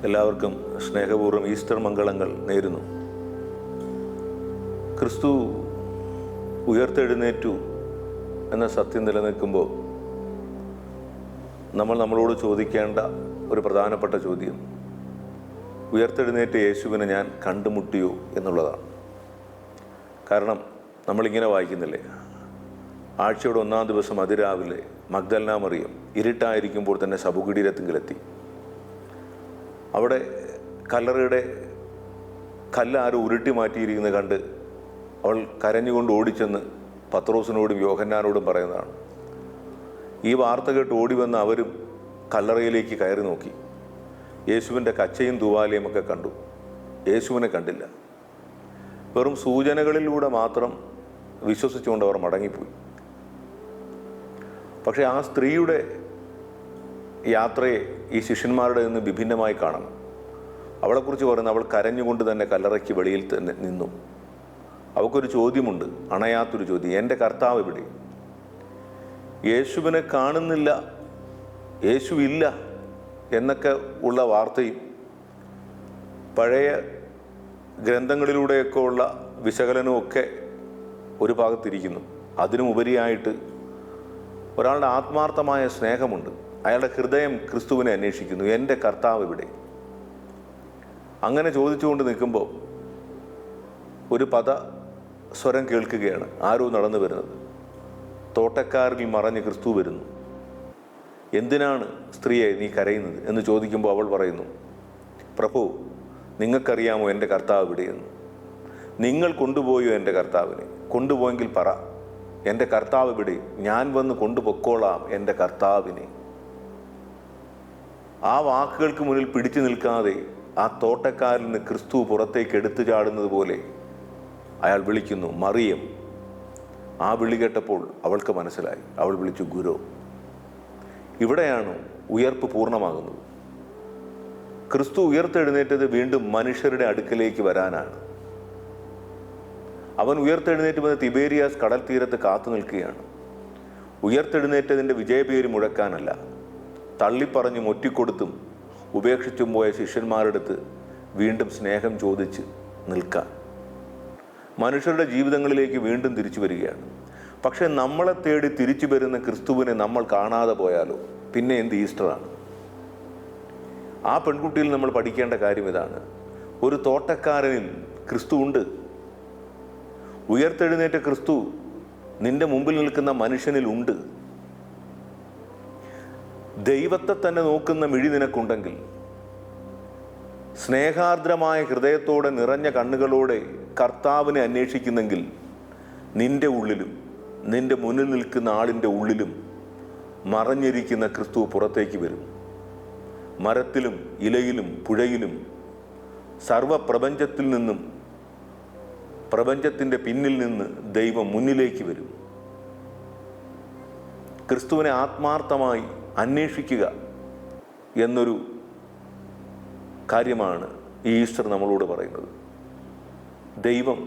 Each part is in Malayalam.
എല്ലാവർക്കും സ്നേഹപൂർവ്വം ഈസ്റ്റർ മംഗളങ്ങൾ നേരുന്നു. ക്രിസ്തു ഉയർത്തെഴുന്നേറ്റു എന്ന സത്യം നിലനിൽക്കുമ്പോൾ നമ്മളോട് ചോദിക്കേണ്ട ഒരു പ്രധാനപ്പെട്ട ചോദ്യം, ഉയർത്തെഴുന്നേറ്റ യേശുവിനെ ഞാൻ കണ്ടുമുട്ടിയോ എന്നുള്ളതാണ്. കാരണം നമ്മളിങ്ങനെ വായിക്കുന്നില്ലേ, ആഴ്ചയുടെ 1-ാം ദിവസം അതിരാവിലെ മഗ്ദലന മറിയം ഇരുട്ടായിരിക്കുമ്പോൾ തന്നെ ശവകുടീരത്തിങ്കിലെത്തി. അവിടെ കല്ലറയുടെ കല്ലാരും ഉരുട്ടി മാറ്റിയിരിക്കുന്നത് കണ്ട് അവൾ കരഞ്ഞുകൊണ്ട് ഓടിച്ചെന്ന് പത്രോസിനോടും യോഹന്നാനോടും പറയുന്നതാണ്. ഈ വാർത്ത കേട്ട് ഓടി വന്ന് അവരും കല്ലറയിലേക്ക് കയറി നോക്കി. യേശുവിൻ്റെ കച്ചയും തൂവാലയും ഒക്കെ കണ്ടു. യേശുവിനെ കണ്ടില്ല. വെറും സൂചനകളിലൂടെ മാത്രം വിശ്വസിച്ചുകൊണ്ട് അവർ മടങ്ങിപ്പോയി. പക്ഷേ ആ സ്ത്രീയുടെ യാത്രയെ ഈ ശിഷ്യന്മാരുടെ നിന്ന് വിഭിന്നമായി കാണണം. അവളെക്കുറിച്ച് പറയുന്നത്, അവൾ കരഞ്ഞുകൊണ്ട് തന്നെ കല്ലറയ്ക്ക് വെളിയിൽ തന്നെ നിന്നു. അവൾക്കൊരു ചോദ്യമുണ്ട്, അണയാത്തൊരു ചോദ്യം, എൻ്റെ കർത്താവ് എവിടെ? യേശുവിനെ കാണുന്നില്ല, യേശുവില്ല എന്നൊക്കെ ഉള്ള വാർത്തയും പഴയ ഗ്രന്ഥങ്ങളിലൂടെയൊക്കെ ഉള്ള വിശകലനമൊക്കെ ഒരു ഭാഗത്തിരിക്കുന്നു. അതിനുമുപരിയായിട്ട് ഒരാളുടെ ആത്മാർത്ഥമായ സ്നേഹമുണ്ട്. അയാളുടെ ഹൃദയം ക്രിസ്തുവിനെ അന്വേഷിക്കുന്നു, എൻ്റെ കർത്താവ് ഇവിടെ. അങ്ങനെ ചോദിച്ചുകൊണ്ട് നിൽക്കുമ്പോൾ ഒരു സ്വരം കേൾക്കുകയാണ്. ആരോ നടന്നു വരുന്നത്. തോട്ടക്കാരിൽ മറഞ്ഞ് ക്രിസ്തു വരുന്നു. എന്തിനാണ് സ്ത്രീയെ നീ കരയുന്നത് എന്ന് ചോദിക്കുമ്പോൾ അവൾ പറയുന്നു, പ്രഭു, നിങ്ങൾക്കറിയാമോ എൻ്റെ കർത്താവ് ഇവിടെയെന്ന്? നിങ്ങൾ കൊണ്ടുപോയോ എൻ്റെ കർത്താവിനെ? കൊണ്ടുപോയെങ്കിൽ പറ, എൻ്റെ കർത്താവ് ഇവിടെ, ഞാൻ വന്ന് കൊണ്ടുപൊക്കോളാം എൻ്റെ കർത്താവിനെ. ആ വാക്കുകൾക്ക് മുന്നിൽ പിടിച്ചു നിൽക്കാതെ ആ തോട്ടക്കാരിൽ നിന്ന് ക്രിസ്തു പുറത്തേക്ക് എടുത്തു ചാടുന്നത് പോലെ അയാൾ വിളിക്കുന്നു, മറിയം. ആ വിളി കേട്ടപ്പോൾ അവൾക്ക് മനസ്സിലായി. അവൾ വിളിച്ചു, ഗുരു. ഇവിടെയാണ് ഉയർപ്പ് പൂർണ്ണമാകുന്നത്. ക്രിസ്തു ഉയർത്തെഴുന്നേറ്റത് വീണ്ടും മനുഷ്യരുടെ അടുക്കലേക്ക് വരാനാണ്. അവൻ ഉയർത്തെഴുന്നേറ്റ് വന്ന് തിബേരിയാസ് കടൽ തീരത്ത് കാത്തു നിൽക്കുകയാണ്. ഉയർത്തെഴുന്നേറ്റതിൻ്റെ വിജയപേര് മുഴക്കാനല്ല, തള്ളിപ്പറഞ്ഞും ഒറ്റിക്കൊടുത്തും ഉപേക്ഷിച്ചും പോയ ശിഷ്യന്മാരെടുത്ത് വീണ്ടും സ്നേഹം ചോദിച്ച് നിൽക്കാൻ, മനുഷ്യരുടെ ജീവിതങ്ങളിലേക്ക് വീണ്ടും തിരിച്ചു വരികയാണ്. പക്ഷെ നമ്മളെ തേടി തിരിച്ചു വരുന്ന ക്രിസ്തുവിനെ നമ്മൾ കാണാതെ പോയാലോ പിന്നെ എന്ത് ഈസ്റ്ററാണ്? ആ പെൺകുട്ടിയിൽ നമ്മൾ പഠിക്കേണ്ട കാര്യം ഇതാണ്. ഒരു തോട്ടക്കാരനിൽ ക്രിസ്തു ഉണ്ട്. ഉയർത്തെഴുന്നേറ്റ ക്രിസ്തു നിന്റെ മുമ്പിൽ നിൽക്കുന്ന മനുഷ്യനിൽ ഉണ്ട്. ദൈവത്തെ തന്നെ നോക്കുന്ന മിഴി നിനക്കുണ്ടെങ്കിൽ, സ്നേഹാർദ്രമായ ഹൃദയത്തോടെ നിറഞ്ഞ കണ്ണുകളോടെ കർത്താവിനെ അന്വേഷിക്കുന്നെങ്കിൽ, നിന്റെ ഉള്ളിലും നിന്റെ മുന്നിൽ നിൽക്കുന്ന ആളിൻ്റെ ഉള്ളിലും മറഞ്ഞിരിക്കുന്ന ക്രിസ്തു പുറത്തേക്ക് വരും. മരത്തിലും ഇലയിലും പുഴയിലും സർവപ്രപഞ്ചത്തിൽ നിന്നും, പ്രപഞ്ചത്തിൻ്റെ പിന്നിൽ നിന്ന് ദൈവം മുന്നിലേക്ക് വരും. ക്രിസ്തുവിനെ ആത്മാർത്ഥമായി അന്വേഷിക്കുക എന്നൊരു കാര്യമാണ് ഈ ഈസ്റ്റർ നമ്മളോട് പറയുന്നത്. ദൈവം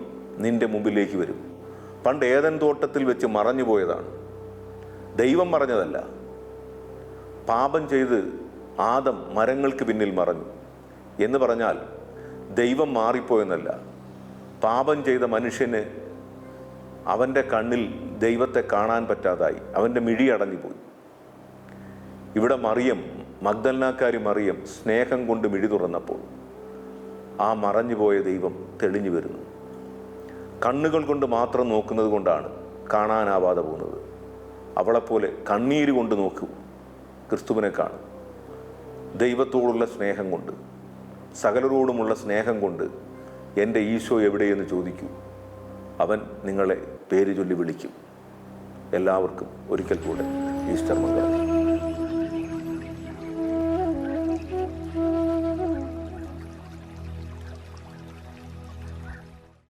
നിന്റെ മുമ്പിലേക്ക് വരും. പണ്ട് ഏദൻ തോട്ടത്തിൽ വെച്ച് മറഞ്ഞു പോയതാണ്. ദൈവം മറഞ്ഞതല്ല. പാപം ചെയ്ത് ആദം മരങ്ങൾക്ക് പിന്നിൽ മറഞ്ഞു എന്ന് പറഞ്ഞാൽ ദൈവം മാറിപ്പോയെന്നല്ല. പാപം ചെയ്ത മനുഷ്യന് അവൻ്റെ കണ്ണിൽ ദൈവത്തെ കാണാൻ പറ്റാതായി, അവൻ്റെ മിഴി അടഞ്ഞുപോയി. ഇവിടെ മറിയം, മഗ്ദലനാക്കാരി മറിയം സ്നേഹം കൊണ്ട് മിഴി തുറന്നപ്പോൾ ആ മറഞ്ഞുപോയ ദൈവം തെളിഞ്ഞു വരുന്നു. കണ്ണുകൾ കൊണ്ട് മാത്രം നോക്കുന്നത് കൊണ്ടാണ് കാണാനാവാതെ പോകുന്നത്. അവളെപ്പോലെ കണ്ണീര് കൊണ്ട് നോക്കൂ, ക്രിസ്തുവിനെ കാണും. ദൈവത്തോടുള്ള സ്നേഹം കൊണ്ട്, സകലരോടുമുള്ള സ്നേഹം കൊണ്ട് എൻ്റെ ഈശോ എവിടെയെന്ന് ചോദിക്കൂ. അവൻ നിങ്ങളെ പേര് ചൊല്ലി വിളിക്കും. എല്ലാവർക്കും ഒരിക്കൽ കൂടെ ഈസ്റ്റർ മംഗളം.